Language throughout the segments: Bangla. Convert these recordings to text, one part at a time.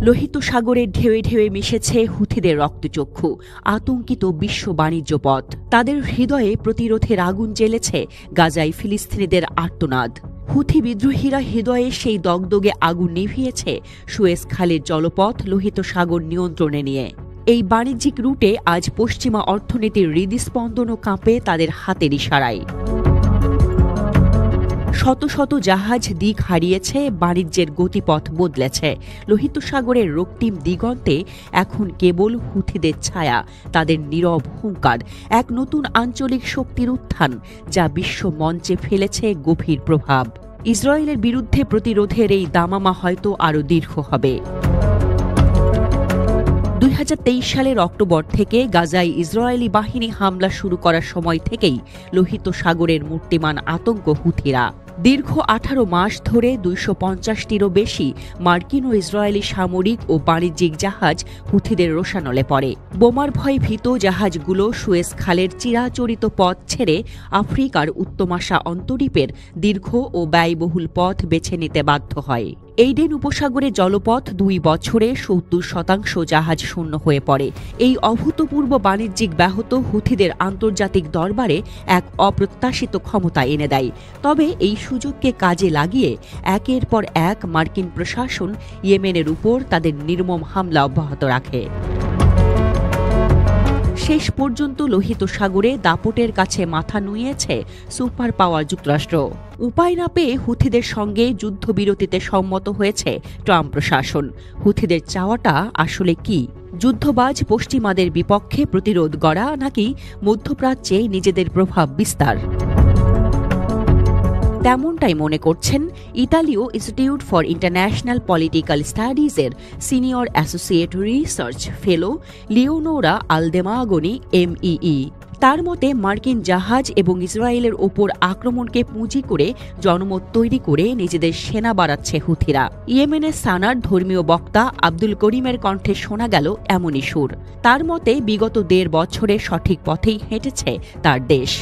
লোহিত সাগরের ঢেউয়ে ঢেউয়ে মিশেছে হুথিদের রক্তচক্ষু, আতঙ্কিত বিশ্ব বাণিজ্য পথ। তাদের হৃদয়ে প্রতিরোধের আগুন জ্বেলেছে গাজায় ফিলিস্তিনিদের আর্তনাদ। হুথি বিদ্রোহীরা হৃদয়ে সেই দগদগে আগুন নিভিয়েছে সুয়েজ খালের জলপথ লোহিত সাগর নিয়ন্ত্রণে নিয়ে। এই বাণিজ্যিক রুটে আজ পশ্চিমা অর্থনীতির হৃদস্পন্দনও কাঁপে তাদের হাতের ইশারায়। শত শত জাহাজ দিক হারিয়েছে, বাণিজ্যের গতিপথ বদলেছে। লোহিত সাগরের রক্তিম দিগন্তে এখন কেবল হুথিদের ছায়া, তাদের নীরব হুঙ্কার, এক নতুন আঞ্চলিক শক্তির উত্থান যা বিশ্ব মঞ্চে ফেলেছে গভীর প্রভাব। ইসরায়েলের বিরুদ্ধে প্রতিরোধের এই দামামা হয়তো আরও দীর্ঘ হবে। 2023 সালের অক্টোবর থেকে গাজায় ইসরায়েলি বাহিনী হামলা শুরু করার সময় থেকেই লোহিত সাগরের মূর্তিমান আতঙ্ক হুথিরা। দীর্ঘ 18 মাস ধরে 250টিরও বেশি মার্কিন ও ইসরায়েলি সামরিক ও বাণিজ্যিক জাহাজ হুথিদের রোশানলে পড়ে। বোমার ভয়ে ভীত জাহাজগুলো সুয়েজ খালের চিরাচরিত পথ ছেড়ে আফ্রিকার উত্তমাশা অন্তরীপের দীর্ঘ ও ব্যয়বহুল পথ বেছে নিতে বাধ্য হয়। এইডেন উপসাগরে জলপথ 2 বছরে 70% জাহাজ শূন্য হয়ে পড়ে। এই অভূতপূর্ব বাণিজ্যিক ব্যাহত হুথিদের আন্তর্জাতিক দরবারে এক অপ্রত্যাশিত ক্ষমতা এনে দেয়। তবে এই সুযোগকে কাজে লাগিয়ে একের পর এক মার্কিন প্রশাসন ইয়েমেনের উপর তাদের নির্মম হামলা অব্যাহত রাখে। শেষ পর্যন্ত লোহিত সাগরে দাপটের কাছে মাথা নুইয়েছে সুপার পাওয়ার যুক্তরাষ্ট্র। উপায় না পেয়ে হুথিদের সঙ্গে যুদ্ধবিরতিতে সম্মত হয়েছে ট্রাম্প প্রশাসন। হুথিদের চাওয়াটা আসলে কি? যুদ্ধবাজ পশ্চিমাদের বিপক্ষে প্রতিরোধ গড়া, নাকি মধ্যপ্রাচ্যে নিজেদের প্রভাব বিস্তার? তেমনটাই মনে করছেন ইতালীয় ইনস্টিটিউট ফর ইন্টারন্যাশনাল পলিটিক্যাল স্টাডিজের senior associate research fellow Leonora Ardemagni MEE। তার মতে মার্কিন জাহাজ এবং ইসরায়েলের ওপর আক্রমণকে পুঁজি করে জনমত তৈরি করে নিজেদের সেনা বাড়াচ্ছে হুথিরা। ইয়েমেনের সানার ধর্মীয় বক্তা আব্দুল করিমের কণ্ঠে শোনা গেল এমনই সুর। তার মতে বিগত 1.5 বছরে সঠিক পথেই হেঁটেছে তার দেশ।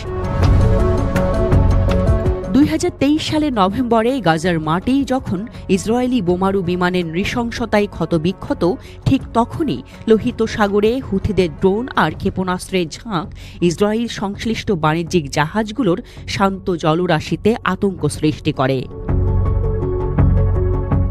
2023 সালের নভেম্বরে গাজার মাটি যখন ইসরায়েলি বোমারু বিমানের নৃশংসতায় ক্ষতবিক্ষত, ঠিক তখনই লোহিত সাগরে হুথিদের ড্রোন আর ক্ষেপণাস্ত্রের ঝাঁক ইসরায়েল সংশ্লিষ্ট বাণিজ্যিক জাহাজগুলোর শান্ত জলরাশিতে আতঙ্ক সৃষ্টি করে।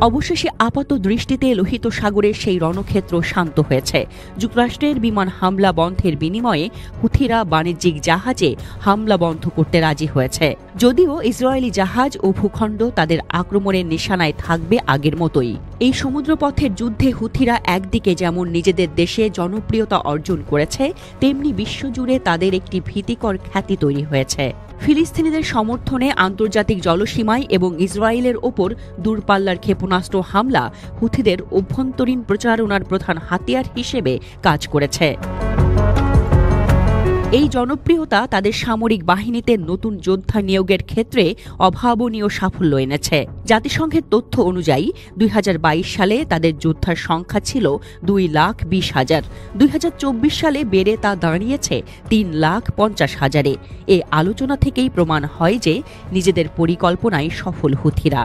অবশেষে আপাত দৃষ্টিতে লোহিত সাগরের সেই রণক্ষেত্র শান্ত হয়েছে। যুক্তরাষ্ট্রের বিমান হামলা বন্ধের বিনিময়ে হুথিরা বাণিজ্যিক জাহাজে হামলা বন্ধ করতে রাজি হয়েছে। যদিও ইসরায়েলি জাহাজ ও ভূখণ্ড তাদের আক্রমণের নিশানায় থাকবে আগের মতোই। এই সমুদ্রপথের যুদ্ধে হুথিরা একদিকে যেমন নিজেদের দেশে জনপ্রিয়তা অর্জন করেছে, তেমনি বিশ্বজুড়ে তাদের একটি ভীতিকর খ্যাতি তৈরি হয়েছে। ফিলিস্তিনিদের সমর্থনে আন্তর্জাতিক জলসীমায় এবং ইসরায়েলের ওপর দূরপাল্লার ক্ষেপণাস্ত্র হামলা হুথিদের অভ্যন্তরীণ প্রচারণার প্রধান হাতিয়ার হিসেবে কাজ করেছে। এই জনপ্রিয়তা তাদের সামরিক বাহিনীতে নতুন যোদ্ধা নিয়োগের ক্ষেত্রে অভাবনীয় সাফল্য এনেছে। জাতিসংঘের তথ্য অনুযায়ী 2022 সালে তাদের যোদ্ধার সংখ্যা ছিল 2,20,000। 2024 সালে বেড়ে তা দাঁড়িয়েছে 3,50,000-এ। এ আলোচনা থেকেই প্রমাণ হয় যে নিজেদের পরিকল্পনায় সফল হুথিরা।